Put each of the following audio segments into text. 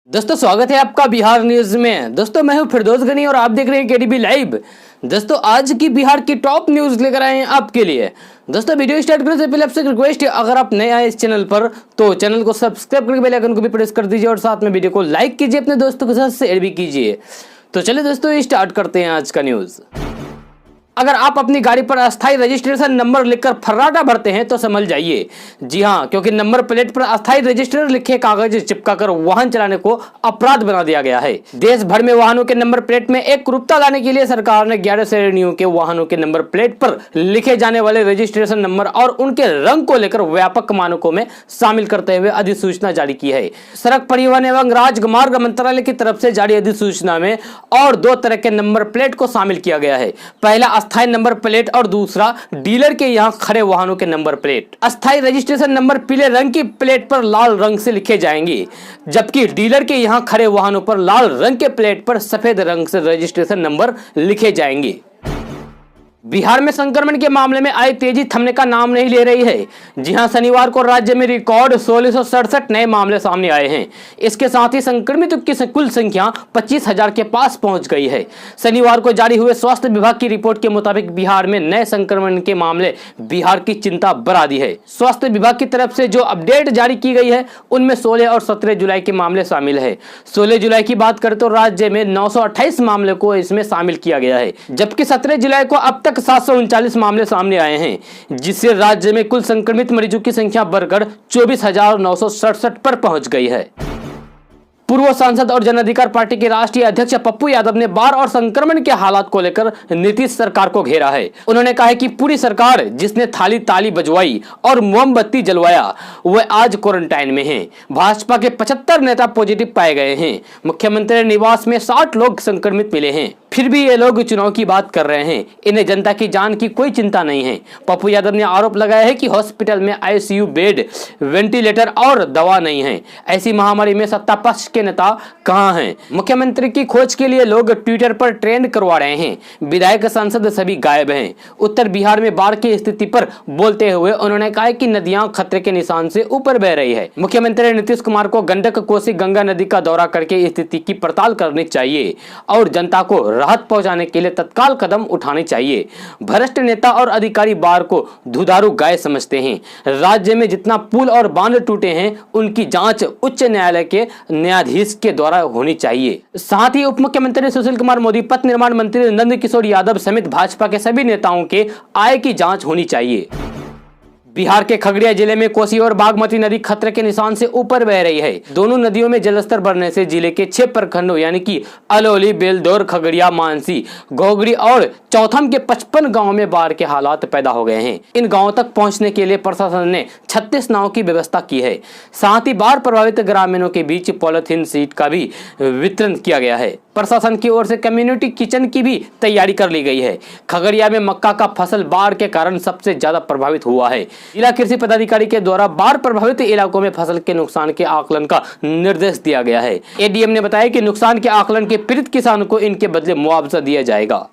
दोस्तों स्वागत है आपका बिहार न्यूज में। दोस्तों मैं हूं फिरदौस गनी और आप देख रहे हैं केडीबी लाइव। दोस्तों आज की बिहार की टॉप न्यूज लेकर आए हैं आपके लिए। दोस्तों वीडियो स्टार्ट करने से पहले आपसे एक रिक्वेस्ट है, अगर आप नए आए इस चैनल पर तो चैनल को सब्सक्राइब करके बेल आइकन को भी प्रेस कर दीजिए और साथ में वीडियो को लाइक कीजिए, अपने दोस्तों के साथ शेयर भी कीजिए। तो चलिए दोस्तों स्टार्ट करते हैं आज का न्यूज। अगर आप अपनी गाड़ी पर अस्थायी रजिस्ट्रेशन नंबर लिखकर फर्राटा भरते हैं तो समझ जाइए, जी हां, क्योंकि नंबर प्लेट पर अस्थायी रजिस्टर लिखे कागज चिपकाकर वाहन चलाने को अपराध बना दिया गया है। देश भर में वाहनों के नंबर प्लेट में एक रूपता लाने के लिए सरकार ने 11 श्रेणियों के वाहनों के नंबर प्लेट पर लिखे जाने वाले रजिस्ट्रेशन नंबर और उनके रंग को लेकर व्यापक मानकों में शामिल करते हुए अधिसूचना जारी की है। सड़क परिवहन एवं राजमार्ग मंत्रालय की तरफ से जारी अधिसूचना में और दो तरह के नंबर प्लेट को शामिल किया गया है। पहला अस्थायी नंबर प्लेट और दूसरा डीलर के यहां खड़े वाहनों के नंबर प्लेट। अस्थायी रजिस्ट्रेशन नंबर पीले रंग की प्लेट पर लाल रंग से लिखे जाएंगे, जबकि डीलर के यहां खड़े वाहनों पर लाल रंग के प्लेट पर सफेद रंग से रजिस्ट्रेशन नंबर लिखे जाएंगे। बिहार में संक्रमण के मामले में आई तेजी थमने का नाम नहीं ले रही है। जी हां, शनिवार को राज्य में रिकॉर्ड 1667 नए मामले सामने आए हैं। इसके साथ ही संक्रमितों की कुल संख्या 25,000 के पास पहुंच गई है। शनिवार को जारी हुए स्वास्थ्य विभाग की रिपोर्ट के मुताबिक बिहार में नए संक्रमण के मामले बिहार की चिंता बढ़ा दी है। स्वास्थ्य विभाग की तरफ से जो अपडेट जारी की गई है उनमें 16 और 17 जुलाई के मामले शामिल है। 16 जुलाई की बात करें तो राज्य में 928 मामले को इसमें शामिल किया गया है, जबकि 17 जुलाई को अब तक 739 मामले सामने आए हैं, जिससे राज्य में कुल संक्रमित मरीजों की संख्या बढ़कर 24,967 पर पहुंच गई है। पूर्व सांसद और जन अधिकार पार्टी के राष्ट्रीय अध्यक्ष पप्पू यादव ने बाढ़ और संक्रमण के हालात को लेकर नीतीश सरकार को घेरा है। उन्होंने कहा है कि पूरी सरकार जिसने थाली ताली बजवाई और मोमबत्ती जलवाया वह आज क्वारंटाइन में है। भाजपा के 75 नेता पॉजिटिव पाए गए हैं। मुख्यमंत्री निवास में 60 लोग संक्रमित मिले हैं, फिर भी ये लोग चुनाव की बात कर रहे हैं। इन्हें जनता की जान की कोई चिंता नहीं है। पप्पू यादव ने आरोप लगाया है कि हॉस्पिटल में आईसीयू बेड, वेंटिलेटर और दवा नहीं है। ऐसी महामारी में सत्ता पक्ष के नेता कहां हैं? मुख्यमंत्री की खोज के लिए लोग ट्विटर पर ट्रेंड करवा रहे हैं। विधायक सांसद सभी गायब हैं। उत्तर बिहार में बाढ़ की स्थिति पर बोलते हुए उन्होंने कहा कि नदियां खतरे के निशान से ऊपर बह रही है। मुख्यमंत्री नीतीश कुमार को गंडक, कोसी, गंगा नदी का दौरा करके स्थिति की पड़ताल करनी चाहिए और जनता को राहत पहुंचाने के लिए तत्काल कदम उठाने चाहिए। भ्रष्ट नेता और अधिकारी बाढ़ को दुधारू गाय समझते हैं। राज्य में जितना पुल और बांध टूटे हैं उनकी जांच उच्च न्यायालय के न्यायाधीश के द्वारा होनी चाहिए। साथ ही उप मुख्यमंत्री सुशील कुमार मोदी, पथ निर्माण मंत्री नंद किशोर यादव समेत भाजपा के सभी नेताओं के आय की जांच होनी चाहिए। बिहार के खगड़िया जिले में कोसी और बागमती नदी खतरे के निशान से ऊपर बह रही है। दोनों नदियों में जलस्तर बढ़ने से जिले के 6 प्रखंडों यानी कि अलौली, बेलदौर, खगड़िया, मानसी, घोगड़ी और चौथम के 55 गांवों में बाढ़ के हालात पैदा हो गए हैं। इन गांवों तक पहुंचने के लिए प्रशासन ने 36 नाव की व्यवस्था की है। साथ ही बाढ़ प्रभावित ग्रामीणों के बीच पॉलिथीन सीट का भी वितरण किया गया है। प्रशासन की ओर से कम्युनिटी किचन की भी तैयारी कर ली गई है। खगड़िया में मक्का का फसल बाढ़ के कारण सबसे ज्यादा प्रभावित हुआ है। जिला कृषि पदाधिकारी के द्वारा बाढ़ प्रभावित इलाकों में फसल के नुकसान के आकलन का निर्देश दिया गया है। एडीएम ने बताया कि नुकसान के आकलन के पीड़ित किसानों को इनके बदले मुआवजा दिया जाएगा।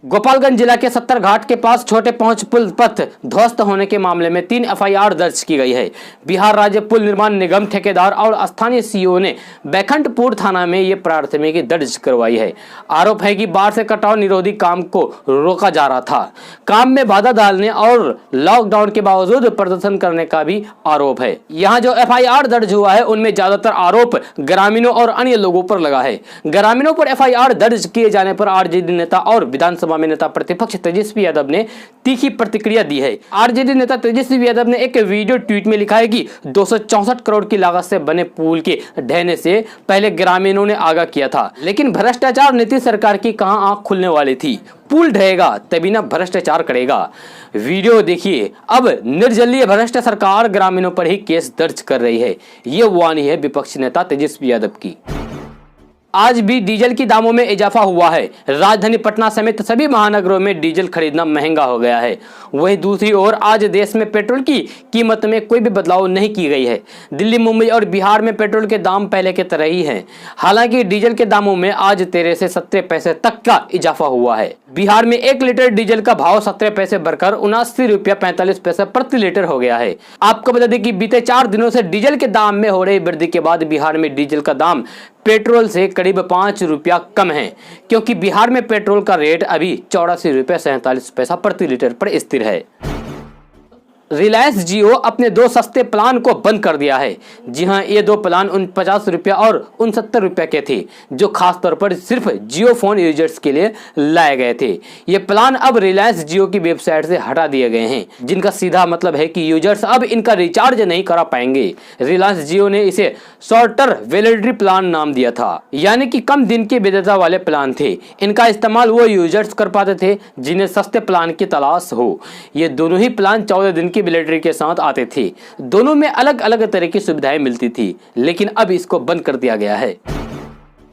गोपालगंज जिला के 70 घाट के पास छोटे पहुंच पुल पथ ध्वस्त होने के मामले में 3 एफआईआर दर्ज की गई है। बिहार राज्य पुल निर्माण निगम ठेकेदार और स्थानीय सीईओ ने बैकुंठपुर थाना में ये प्राथमिकी दर्ज करवाई है। आरोप है कि बाढ़ से कटाव निरोधी काम को रोका जा रहा था। काम में बाधा डालने और लॉकडाउन के बावजूद प्रदर्शन करने का भी आरोप है। यहाँ जो एफआईआर दर्ज हुआ है उनमें ज्यादातर आरोप ग्रामीणों और अन्य लोगों पर लगा है। ग्रामीणों पर एफआईआर दर्ज किए जाने पर आरजेडी नेता और विधानसभा में नेता प्रतिपक्ष तेजस्वी यादव ने तीखी प्रतिक्रिया दी है। आरजेडी नेता तेजस्वी यादव ने एक वीडियो ट्वीट में लिखा है कि 264 करोड़ की लागत से बने पुल के ढहने से पहले ग्रामीणों ने आगाह किया था, लेकिन भ्रष्टाचार नीति सरकार की कहां आंख खुलने वाली थी। पुल ढहेगा तभी ना भ्रष्टाचार करेगा। वीडियो देखिए। अब निर्दलीय भ्रष्ट सरकार ग्रामीणों पर ही केस दर्ज कर रही है। ये वाणी है विपक्षी नेता तेजस्वी यादव की। आज भी डीजल की दामों में इजाफा हुआ है। राजधानी पटना समेत सभी महानगरों में डीजल खरीदना महंगा हो गया है। वहीं दूसरी ओर आज देश में पेट्रोल की कीमत में कोई भी बदलाव नहीं की गई है। दिल्ली, मुंबई और बिहार में पेट्रोल के दाम पहले की तरह ही हैं। हालांकि डीजल के दामों में आज 13 से 17 पैसे तक का इजाफा हुआ है। बिहार में 1 लीटर डीजल का भाव 17 पैसे बढ़कर 79 रुपया 45 पैसे प्रति लीटर हो गया है। आपको बता दें कि बीते 4 दिनों से डीजल के दाम में हो रही वृद्धि के बाद बिहार में डीजल का दाम पेट्रोल से करीब 5 रुपया कम है, क्योंकि बिहार में पेट्रोल का रेट अभी 84 रुपया 47 पैसा प्रति लीटर पर स्थिर है। रिलायंस जियो अपने 2 सस्ते प्लान को बंद कर दिया है। जी हां, ये 2 प्लान 50 रुपया और 69 रुपया के थे, जो खास तौर पर सिर्फ जियो फोन यूजर्स के लिए लाए गए थे। ये प्लान अब रिलायंस जियो की वेबसाइट से हटा दिए गए हैं, जिनका सीधा मतलब है कि यूजर्स अब इनका रिचार्ज नहीं करा पाएंगे। रिलायंस जियो ने इसे शॉर्टर वैलिडिटी प्लान नाम दिया था, यानी कि कम दिन की वैधता वाले प्लान थे। इनका इस्तेमाल वो यूजर्स कर पाते थे जिन्हें सस्ते प्लान की तलाश हो। ये दोनों ही प्लान 14 दिन वैलिडिटी के साथ आते थे। दोनों में अलग अलग तरह की सुविधाएं मिलती थी, लेकिन अब इसको बंद कर दिया गया है।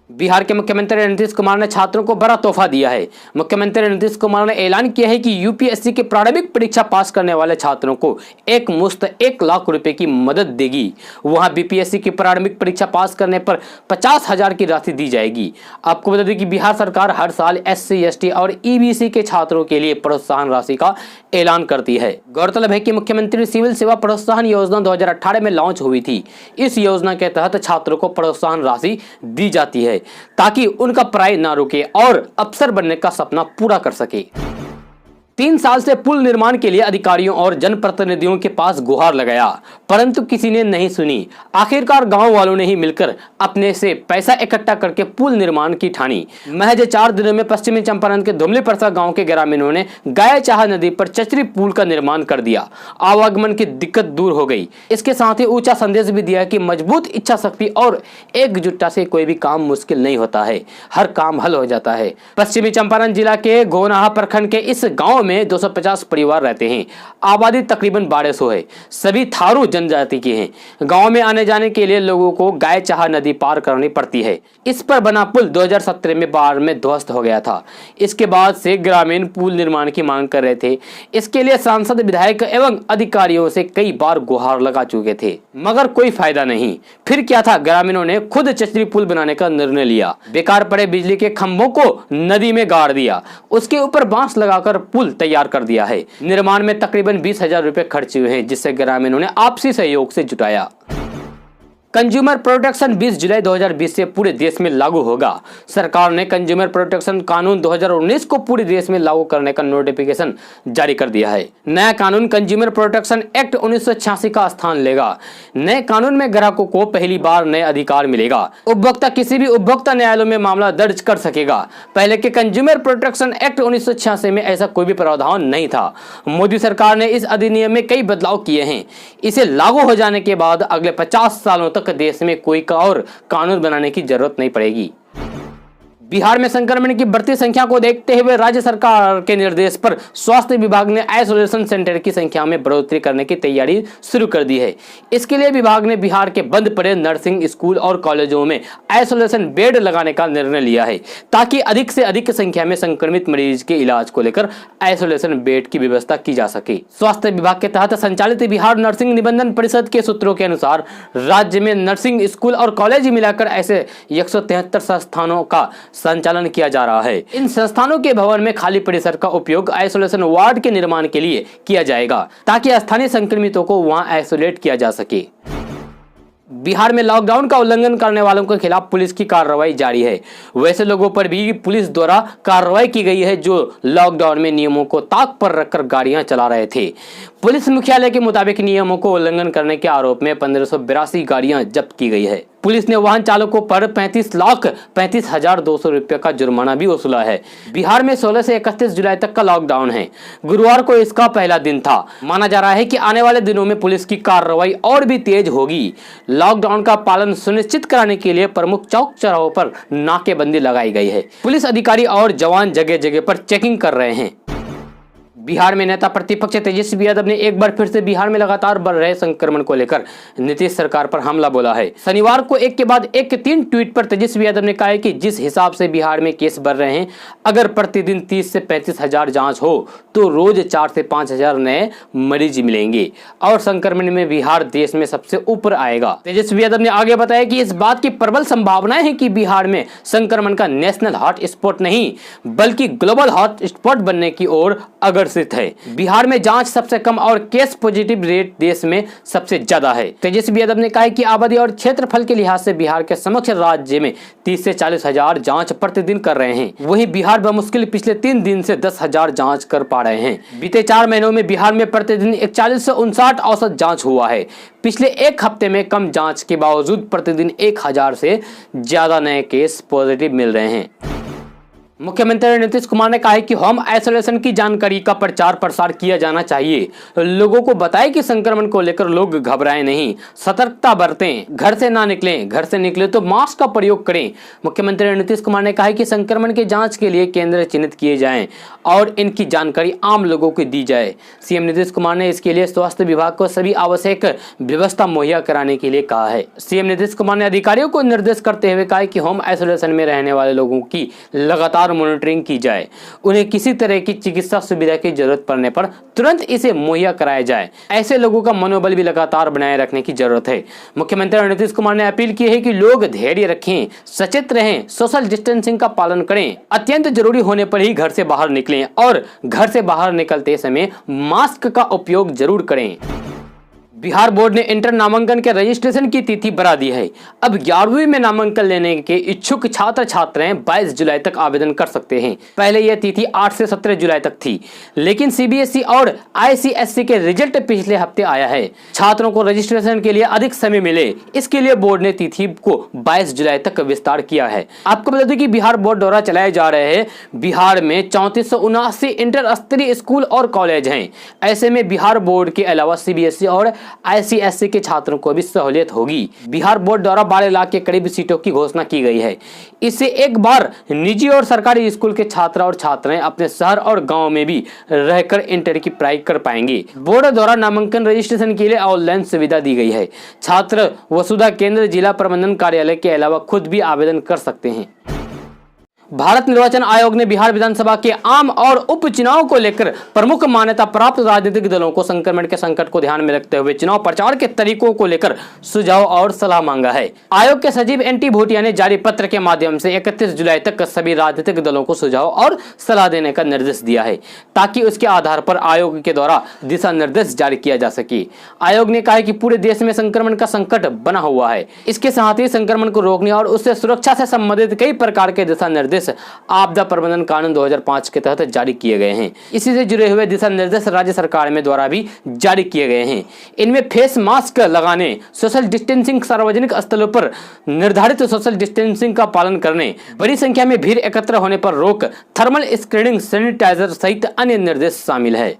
बिहार के मुख्यमंत्री नीतीश कुमार ने छात्रों को बड़ा तोहफा दिया है। मुख्यमंत्री नीतीश कुमार ने ऐलान किया है कि यूपीएससी की प्रारंभिक परीक्षा पास करने वाले छात्रों को एक मुश्त 1 लाख रुपए की मदद देगी। वहां बीपीएससी की प्रारंभिक परीक्षा पास करने पर 50,000 की राशि दी जाएगी। आपको बता दें कि बिहार सरकार हर साल SC, ST और EBC के छात्रों के लिए प्रोत्साहन राशि का ऐलान करती है। गौरतलब है कि मुख्यमंत्री सिविल सेवा प्रोत्साहन योजना 2018 में लॉन्च हुई थी। इस योजना के तहत छात्रों को प्रोत्साहन राशि दी जाती है ताकि उनका पढ़ाई ना रुके और अफसर बनने का सपना पूरा कर सके। 3 साल से पुल निर्माण के लिए अधिकारियों और जनप्रतिनिधियों के पास गुहार लगाया, परंतु किसी ने नहीं सुनी। आखिरकार गांव वालों ने ही मिलकर अपने से पैसा इकट्ठा करके पुल निर्माण की ठानी। महज 4 दिनों में पश्चिमी चंपारण के धुमली परसा गांव के ग्रामीणों ने गायचाहा नदी पर चचरी पुल का निर्माण कर दिया। आवागमन की दिक्कत दूर हो गई। इसके साथ ही ऊंचा संदेश भी दिया कि मजबूत इच्छा शक्ति और एकजुटता से कोई भी काम मुश्किल नहीं होता है, हर काम हल हो जाता है। पश्चिमी चंपारण जिला के गोनाहा प्रखंड के इस गाँव में 250 परिवार रहते हैं। आबादी तकरीबन 1200 है। सभी थारू जनजाति के हैं। गांव में आने जाने के लिए लोगों को गायचाहा नदी पार करनी पड़ती है। इस पर बना पुल 2017 में बाढ़ में ध्वस्त हो गया था। इसके बाद से ग्रामीण पुल निर्माण की मांग कर रहे थे। इसके लिए सांसद, विधायक एवं अधिकारियों से कई बार गुहार लगा चुके थे, मगर कोई फायदा नहीं। फिर क्या था, ग्रामीणों ने खुद चचरी पुल बनाने का निर्णय लिया। बेकार पड़े बिजली के खंभों को नदी में गाड़ दिया, उसके ऊपर बांस लगाकर पुल तैयार कर दिया है। निर्माण में तकरीबन 20,000 रुपए खर्च हुए हैं, जिससे ग्रामीणों ने आपसी सहयोग से जुटाया। कंज्यूमर प्रोटेक्शन 20 जुलाई 2020 से पूरे देश में लागू होगा। सरकार ने कंज्यूमर प्रोटेक्शन कानून 2019 को पूरे देश में लागू करने का नोटिफिकेशन जारी कर दिया है। नया कानून कंज्यूमर प्रोटेक्शन एक्ट 1986 का स्थान लेगा। नए कानून में ग्राहकों को पहली बार नए अधिकार मिलेगा। उपभोक्ता किसी भी उपभोक्ता न्यायालय में मामला दर्ज कर सकेगा। पहले के कंज्यूमर प्रोटेक्शन एक्ट 1986 में ऐसा कोई भी प्रावधान नहीं था। मोदी सरकार ने इस अधिनियम में कई बदलाव किए हैं। इसे लागू हो जाने के बाद अगले 50 सालों तक देश में कोई और कानून बनाने की जरूरत नहीं पड़ेगी। बिहार में संक्रमण की बढ़ती संख्या को देखते हुए राज्य सरकार के निर्देश पर स्वास्थ्य विभाग ने आइसोलेशन सेंटर की संख्या में बढ़ोतरी करने की तैयारी शुरू कर दी है। इसके लिए विभाग ने बिहार के बंद पड़े नर्सिंग स्कूल और कॉलेजों में आइसोलेशन बेड लगाने का निर्णय लिया है, ताकि अधिक से अधिक संख्या में संक्रमित मरीज के इलाज को लेकर आइसोलेशन बेड की व्यवस्था की जा सके। स्वास्थ्य विभाग के तहत संचालित बिहार नर्सिंग निबंधन परिषद के सूत्रों के अनुसार राज्य में नर्सिंग स्कूल और कॉलेज मिलाकर ऐसे 173 संस्थानों का संचालन किया जा रहा है। इन संस्थानों के भवन में खाली परिसर का उपयोग आइसोलेशन वार्ड के निर्माण के लिए किया जाएगा, ताकि स्थानीय संक्रमितों को वहां आइसोलेट किया जा सके। बिहार में लॉकडाउन का उल्लंघन करने वालों के खिलाफ पुलिस की कार्रवाई जारी है। वैसे लोगों पर भी पुलिस द्वारा कार्रवाई की गई है जो लॉकडाउन में नियमों को ताक पर रखकर गाड़ियां चला रहे थे। पुलिस मुख्यालय के मुताबिक नियमों को उल्लंघन करने के आरोप में 1582 गाड़ियां जब्त की गई है। पुलिस ने वाहन चालकों पर 35,35,200 रुपये का जुर्माना भी वसूला है। बिहार में 16 से 31 जुलाई तक का लॉकडाउन है। गुरुवार को इसका पहला दिन था। माना जा रहा है कि आने वाले दिनों में पुलिस की कार्रवाई और भी तेज होगी। लॉकडाउन का पालन सुनिश्चित कराने के लिए प्रमुख चौक चौराहों पर नाकेबंदी लगाई गई है। पुलिस अधिकारी और जवान जगह जगह पर चेकिंग कर रहे हैं। बिहार में नेता प्रतिपक्ष तेजस्वी यादव ने एक बार फिर से बिहार में लगातार बढ़ रहे संक्रमण को लेकर नीतीश सरकार पर हमला बोला है। शनिवार को एक के बाद एक 3 ट्वीट पर तेजस्वी यादव ने कहा है कि जिस हिसाब से बिहार में केस बढ़ रहे हैं, अगर प्रतिदिन 30 से 35 हजार जांच हो तो रोज 4 से 5 हजार नए मरीज मिलेंगे और संक्रमण में बिहार देश में सबसे ऊपर आएगा। तेजस्वी यादव ने आगे बताया कि इस बात की प्रबल संभावनाएं हैं कि बिहार में संक्रमण का नेशनल हॉट स्पॉट नहीं बल्कि ग्लोबल हॉट स्पॉट बनने की ओर अग्रसित है। बिहार में जांच सबसे कम और केस पॉजिटिव रेट देश में सबसे ज्यादा है। तेजस्वी यादव ने कहा कि आबादी और क्षेत्रफल के लिहाज से बिहार के समक्ष राज्य में 30 से 40 हजार जांच प्रतिदिन कर रहे हैं। वहीं बिहार बमुश्किल पिछले 3 दिन से 10 हजार जांच कर पा रहे हैं। बीते 4 महीनों में बिहार में प्रतिदिन 41 से 59 औसत जांच हुआ है। पिछले एक हफ्ते में कम जांच के बावजूद प्रतिदिन 1000 से ज्यादा नए केस पॉजिटिव मिल रहे हैं। मुख्यमंत्री नीतीश कुमार ने कहा है कि होम आइसोलेशन की जानकारी का प्रचार प्रसार किया जाना चाहिए। लोगों को बताएं कि संक्रमण को लेकर लोग घबराएं नहीं, सतर्कता बरतें, घर से ना निकलें, घर से निकले तो मास्क का प्रयोग करें। मुख्यमंत्री नीतीश कुमार ने कहा है कि संक्रमण की जांच के लिए केंद्र चिन्हित किए जाएं और इनकी जानकारी आम लोगों को दी जाए। सीएम नीतीश कुमार ने इसके लिए स्वास्थ्य विभाग को सभी आवश्यक व्यवस्था मुहैया कराने के लिए कहा है। सीएम नीतीश कुमार ने अधिकारियों को निर्देश करते हुए कहा कि होम आइसोलेशन में रहने वाले लोगों की लगातार मॉनिटरिंग की जाए। उन्हें किसी तरह की चिकित्सा सुविधा की जरूरत पड़ने पर तुरंत इसे मुहैया कराया जाए। ऐसे लोगों का मनोबल भी लगातार बनाए रखने की जरूरत है। मुख्यमंत्री नीतीश कुमार ने अपील की है कि लोग धैर्य रखें, सचेत रहें, सोशल डिस्टेंसिंग का पालन करें, अत्यंत जरूरी होने पर ही घर से बाहर निकलें और घर से बाहर निकलते समय मास्क का उपयोग जरूर करें। बिहार बोर्ड ने इंटर नामांकन के रजिस्ट्रेशन की तिथि बढ़ा दी है। अब 11वीं में नामांकन लेने के इच्छुक छात्र छात्राएं 22 जुलाई तक आवेदन कर सकते हैं। पहले यह तिथि 8 से 17 जुलाई तक थी, लेकिन सीबीएसई और आईसीएसई के रिजल्ट पिछले हफ्ते आया है। छात्रों को रजिस्ट्रेशन के लिए अधिक समय मिले, इसके लिए बोर्ड ने तिथि को 22 जुलाई तक विस्तार किया है। आपको बता दें कि बिहार बोर्ड द्वारा चलाए जा रहे हैं बिहार में 3479 इंटर स्तरीय स्कूल और कॉलेज हैं। ऐसे में बिहार बोर्ड के अलावा सीबीएसई और आईसीएसई के छात्रों को भी सहूलियत होगी। बिहार बोर्ड द्वारा 12 लाख के करीब सीटों की घोषणा की गई है। इससे एक बार निजी और सरकारी स्कूल के छात्र और छात्राएं अपने शहर और गांव में भी रहकर इंटर की पढ़ाई कर पाएंगे। बोर्ड द्वारा नामांकन रजिस्ट्रेशन के लिए ऑनलाइन सुविधा दी गई है। छात्र वसुधा केंद्र, जिला प्रबंधन कार्यालय के अलावा खुद भी आवेदन कर सकते हैं। भारत निर्वाचन आयोग ने बिहार विधानसभा के आम और उपचुनाव को लेकर प्रमुख मान्यता प्राप्त राजनीतिक दलों को संक्रमण के संकट को ध्यान में रखते हुए चुनाव प्रचार के तरीकों को लेकर सुझाव और सलाह मांगा है। आयोग के सचिव एनटी भूटिया ने जारी पत्र के माध्यम से 31 जुलाई तक सभी राजनीतिक दलों को सुझाव और सलाह देने का निर्देश दिया है, ताकि उसके आधार पर आयोग के द्वारा दिशा निर्देश जारी किया जा सके। आयोग ने कहा है कि पूरे देश में संक्रमण का संकट बना हुआ है। इसके साथ ही संक्रमण को रोकने और उससे सुरक्षा से संबंधित कई प्रकार के दिशा निर्देश आपदा प्रबंधन कानून 2005 के तहत जारी किए गए हैं। इसी से जुड़े हुए दिशा निर्देश राज्य सरकार में द्वारा भी जारी किए गए हैं। इनमें फेस मास्क लगाने, सोशल डिस्टेंसिंग, सार्वजनिक स्थलों पर निर्धारित सोशल डिस्टेंसिंग का पालन करने, बड़ी संख्या में भीड़ एकत्र होने पर रोक, थर्मल स्क्रीनिंग, सैनिटाइजर सहित अन्य निर्देश शामिल है।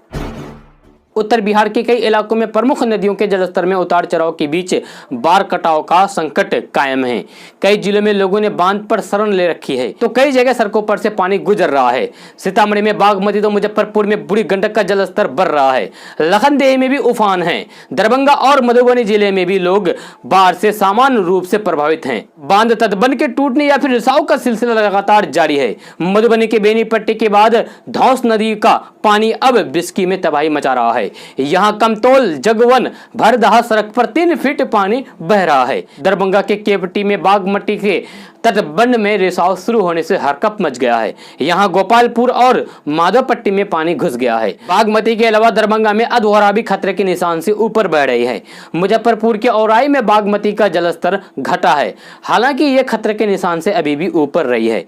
उत्तर बिहार के कई इलाकों में प्रमुख नदियों के जलस्तर में उतार चढ़ाव के बीच बाढ़ कटाव का संकट कायम है। कई जिलों में लोगों ने बांध पर शरण ले रखी है, तो कई जगह सड़कों पर से पानी गुजर रहा है। सीतामढ़ी में बागमती तो मुजफ्फरपुर में बूढ़ी गंडक का जलस्तर बढ़ रहा है। लखनदेही में भी उफान है। दरभंगा और मधुबनी जिले में भी लोग बाढ़ से सामान्य रूप से प्रभावित हैं। बांध तटबंध के टूटने या फिर रिसाव का सिलसिला लगातार जारी है। मधुबनी के बेनीपट्टी के बाद धौंस नदी का पानी अब बिस्की में तबाही मचा रहा है। यहां कमतौल जगवन भरदहा सड़क पर 3 फीट पानी बह रहा है। दरभंगा के केवटी में बागमती के तटबंध में रिसाव शुरू होने से हरकंप मच गया है। यहां गोपालपुर और माधवपट्टी में पानी घुस गया है। बागमती के अलावा दरभंगा में अधवारा भी खतरे के निशान से ऊपर बह रही है। मुजफ्फरपुर के औराई में बागमती का जलस्तर घटा है, हालांकि यह खतरे के निशान से अभी भी ऊपर रही है।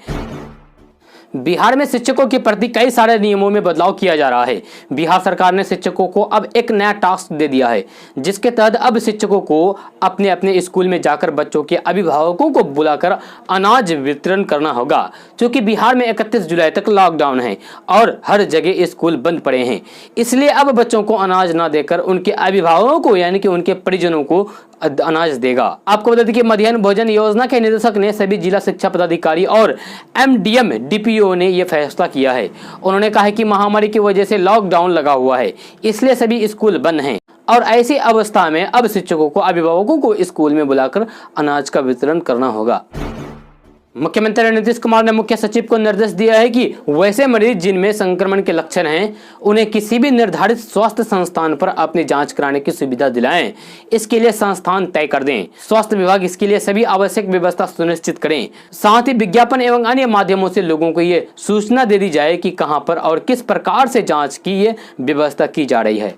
बिहार में शिक्षकों के प्रति कई सारे नियमों में बदलाव किया जा रहा है। बिहार सरकार ने शिक्षकों को अब एक नया टास्क दे दिया है, जिसके तहत अब शिक्षकों को अपने अपने स्कूल में जाकर बच्चों के अभिभावकों को बुलाकर अनाज वितरण करना होगा। क्योंकि बिहार में 31 जुलाई तक लॉकडाउन है और हर जगह स्कूल बंद पड़े हैं, इसलिए अब बच्चों को अनाज न देकर उनके अभिभावकों को यानी कि उनके परिजनों को अनाज देगा। आपको बता दें कि मध्याह्न भोजन योजना के निदेशक ने सभी जिला शिक्षा पदाधिकारी और MDM DPO ने यह फैसला किया है। उन्होंने कहा है कि महामारी की वजह से लॉकडाउन लगा हुआ है, इसलिए सभी स्कूल बंद हैं और ऐसी अवस्था में अब शिक्षकों को, अभिभावकों को स्कूल में बुलाकर अनाज का वितरण करना होगा। मुख्यमंत्री नीतीश कुमार ने मुख्य सचिव को निर्देश दिया है कि वैसे मरीज जिनमें संक्रमण के लक्षण हैं, उन्हें किसी भी निर्धारित स्वास्थ्य संस्थान पर अपनी जांच कराने की सुविधा दिलाएं। इसके लिए संस्थान तय कर दें। स्वास्थ्य विभाग इसके लिए सभी आवश्यक व्यवस्था सुनिश्चित करें। साथ ही विज्ञापन एवं अन्य माध्यमों से लोगों को ये सूचना दे दी जाए कि कहां पर और किस प्रकार से जाँच की ये व्यवस्था की जा रही है।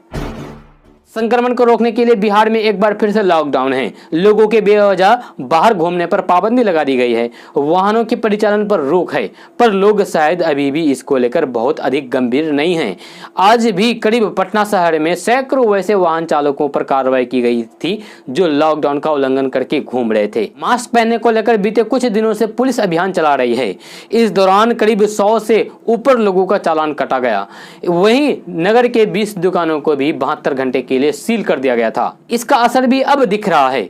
संक्रमण को रोकने के लिए बिहार में एक बार फिर से लॉकडाउन है। लोगों के बेवजह बाहर घूमने पर पाबंदी लगा दी गई है। वाहनों के परिचालन पर रोक है, पर लोग शायद अभी भी इसको लेकर बहुत अधिक गंभीर नहीं हैं। आज भी करीब पटना शहर में सैकड़ों वैसे वाहन चालकों पर कार्रवाई की गई थी जो लॉकडाउन का उल्लंघन करके घूम रहे थे। मास्क पहनने को लेकर बीते कुछ दिनों से पुलिस अभियान चला रही है। इस दौरान करीब 100 से ऊपर लोगों का चालान कटा गया। वहीं नगर के 20 दुकानों को भी 72 घंटे के लिए सील कर दिया गया था। इसका असर भी अब दिख रहा है।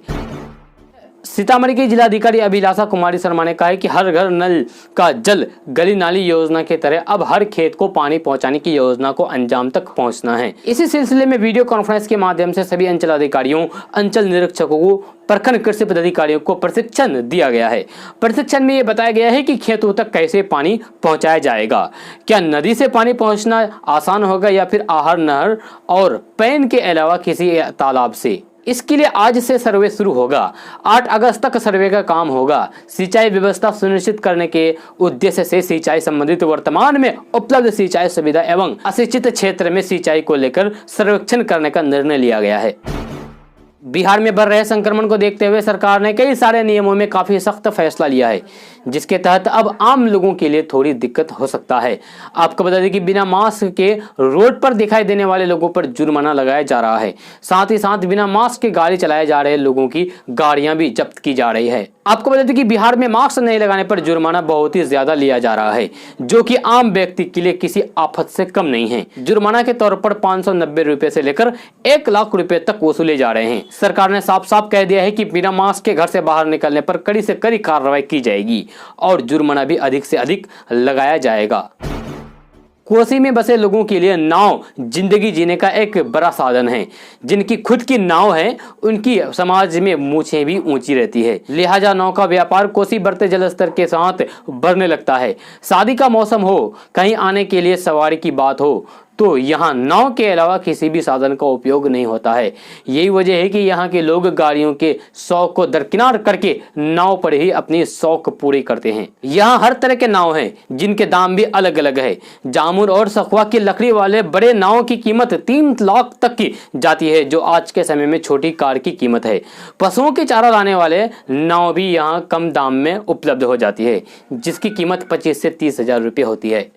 सीतामढ़ी की जिलाधिकारी अभिलाषा कुमारी शर्मा ने कहा है कि हर घर नल का जल गली नाली योजना के तरह अब हर खेत को पानी पहुंचाने की योजना को अंजाम तक पहुंचना है। इसी सिलसिले में वीडियो कॉन्फ्रेंस के माध्यम से सभी अंचल अधिकारियों, अंचल निरीक्षकों को, प्रखंड कृषि पदाधिकारियों को प्रशिक्षण दिया गया है। प्रशिक्षण में ये बताया गया है कि खेतों तक कैसे पानी पहुंचाया जाएगा। क्या नदी से पानी पहुंचना आसान होगा या फिर आहर, नहर और पैन के अलावा किसी तालाब से? इसके लिए आज से सर्वे शुरू होगा। 8 अगस्त तक सर्वे का काम होगा। सिंचाई व्यवस्था सुनिश्चित करने के उद्देश्य से सिंचाई संबंधित वर्तमान में उपलब्ध सिंचाई सुविधा एवं अशिक्षित क्षेत्र में सिंचाई को लेकर सर्वेक्षण करने का निर्णय लिया गया है। बिहार में बढ़ रहे संक्रमण को देखते हुए सरकार ने कई सारे नियमों में काफी सख्त फैसला लिया है, जिसके तहत अब आम लोगों के लिए थोड़ी दिक्कत हो सकता है। आपको बता दें कि बिना मास्क के रोड पर दिखाई देने वाले लोगों पर जुर्माना लगाया जा रहा है। साथ ही साथ बिना मास्क के गाड़ी चलाए जा रहे लोगों की गाड़ियां भी जब्त की जा रही है। आपको बता दें कि बिहार में मास्क नहीं लगाने पर जुर्माना बहुत ही ज्यादा लिया जा रहा है, जो कि आम व्यक्ति के लिए किसी आफत से कम नहीं है। जुर्माना के तौर पर 590 रुपए से लेकर 1 लाख रुपए तक वसूले जा रहे हैं। सरकार ने साफ साफ कह दिया है कि बिना मास्क के घर से बाहर निकलने पर कड़ी से कड़ी कार्रवाई की जाएगी और जुर्माना भी अधिक से अधिक लगाया जाएगा। कोसी में बसे लोगों के लिए नाव जिंदगी जीने का एक बड़ा साधन है। जिनकी खुद की नाव है, उनकी समाज में मूछें भी ऊंची रहती है। लिहाजा नाव का व्यापार कोसी बढ़ते जलस्तर के साथ बढ़ने लगता है। शादी का मौसम हो, कहीं आने के लिए सवारी की बात हो, तो यहाँ नाव के अलावा किसी भी साधन का उपयोग नहीं होता है। यही वजह है कि यहाँ के लोग गाड़ियों के शौक को दरकिनार करके नाव पर ही अपनी शौक पूरी करते हैं। यहाँ हर तरह के नाव हैं, जिनके दाम भी अलग अलग है। जामुन और सखुआ की लकड़ी वाले बड़े नाव की कीमत 3 लाख तक की जाती है, जो आज के समय में छोटी कार की कीमत है। पशुओं के चारा लाने वाले नाव भी यहाँ कम दाम में उपलब्ध हो जाती है, जिसकी कीमत 25 से 30 हजार रुपये होती है।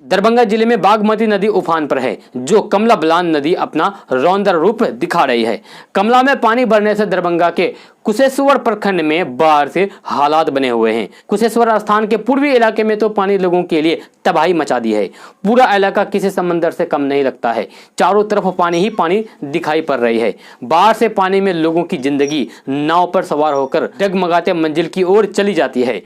दरभंगा जिले में बागमती नदी उफान पर है, जो कमला बलान नदी अपना रौद्र रूप दिखा रही है। कमला में पानी बढ़ने से दरभंगा के कुशेश्वर प्रखंड में बाढ़ से हालात बने हुए हैं। कुशेश्वर स्थान के पूर्वी इलाके में तो पानी लोगों के लिए तबाही मचा दी है। पूरा इलाका किसी समंदर से कम नहीं लगता है। चारों तरफ पानी ही पानी दिखाई पड़ रही है। बाढ़ से पानी में लोगों की जिंदगी नाव पर सवार होकर डगमगाते मंजिल की ओर चली जाती है।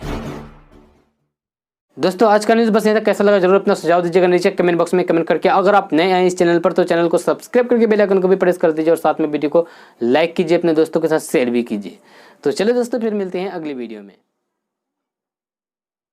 दोस्तों, आज का न्यूज़ बस यहीं तक। कैसा लगा जरूर अपना सुझाव दीजिएगा नीचे कमेंट बॉक्स में कमेंट करके। अगर आप नए आए इस चैनल पर तो चैनल को सब्सक्राइब करके बेल आइकन को भी प्रेस कर दीजिए और साथ में वीडियो को लाइक कीजिए, अपने दोस्तों के साथ शेयर भी कीजिए। तो चलिए दोस्तों, फिर मिलते हैं अगली वीडियो में।